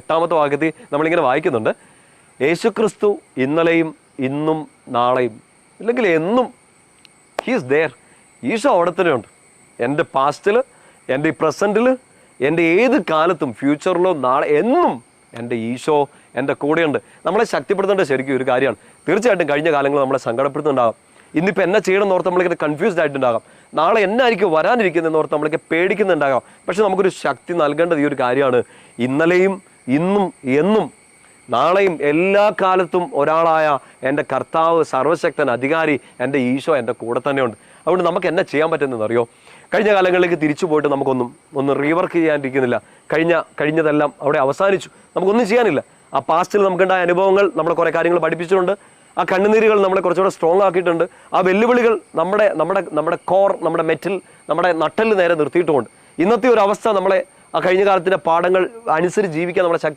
8ാമത്തെ വാക്യത്തിൽ നമ്മളിങ്ങനെ വായിക്കുന്നുണ്ട്, യേശുക്രിസ്തു ഇന്നലെയും ഇന്നും നാളെയും ഇല്ലെങ്കിൽ എന്നും ഹീസ് ദെയർ. ഈശോ അവിടെ തന്നെയുണ്ട്. എൻ്റെ പാസ്റ്റിൽ, എൻ്റെ ഈ പ്രസൻറ്റിൽ, എൻ്റെ ഏത് കാലത്തും ഫ്യൂച്ചറിലോ നാളെ എന്നും എൻ്റെ ഈശോ എൻ്റെ കൂടെയുണ്ട്. നമ്മളെ ശക്തിപ്പെടുത്തേണ്ട ശരിക്കും ഒരു കാര്യമാണ്. തീർച്ചയായിട്ടും കഴിഞ്ഞ കാലങ്ങൾ നമ്മളെ സങ്കടപ്പെടുത്തുന്നുണ്ടാകാം. ഇന്നിപ്പോൾ എന്നെ ചെയ്യണമെന്ന് ഓർത്ത് നമ്മളിങ്ങനെ കൺഫ്യൂസ്ഡ് ആയിട്ടുണ്ടാകാം. നാളെ എന്നായിരിക്കും വരാനിരിക്കുന്നതെന്ന് ഓർത്ത് നമ്മളൊക്കെ പേടിക്കുന്നുണ്ടാകാം. പക്ഷെ നമുക്കൊരു ശക്തി നൽകേണ്ടത് ഈ ഒരു കാര്യമാണ്. ഇന്നലെയും ഇന്നും എന്നും നാളെയും എല്ലാ കാലത്തും ഒരാളായ എൻ്റെ കർത്താവ്, സർവശക്തൻ, അധികാരി, എൻ്റെ ഈശോ എൻ്റെ കൂടെ തന്നെയുണ്ട്. അതുകൊണ്ട് നമുക്ക് എന്നാ ചെയ്യാൻ പറ്റുന്നതെന്ന് അറിയോ? കഴിഞ്ഞ കാലങ്ങളിലേക്ക് തിരിച്ചു പോയിട്ട് നമുക്കൊന്നും റീവർക്ക് ചെയ്യാനിരിക്കുന്നില്ല. കഴിഞ്ഞതെല്ലാം അവിടെ അവസാനിച്ചു. നമുക്കൊന്നും ചെയ്യാനില്ല. ആ പാസ്റ്റിൽ നമുക്കുണ്ടായ അനുഭവങ്ങൾ നമ്മളെ കുറേ കാര്യങ്ങൾ പഠിപ്പിച്ചിട്ടുണ്ട്. ആ കണ്ണുനീരുകൾ നമ്മളെ കുറച്ചുകൂടെ സ്ട്രോങ് ആക്കിയിട്ടുണ്ട്. ആ വെല്ലുവിളികൾ നമ്മുടെ കോർ, നമ്മുടെ മെറ്റൽ, നമ്മുടെ നട്ടല് നേരെ നിർത്തിയിട്ടുമുണ്ട്. ഇന്നത്തെ ഒരു അവസ്ഥ നമ്മളെ ആ കഴിഞ്ഞ കാലത്തിൻ്റെ പാഠങ്ങൾ അനുസരിച്ച് ജീവിക്കാൻ നമ്മളെ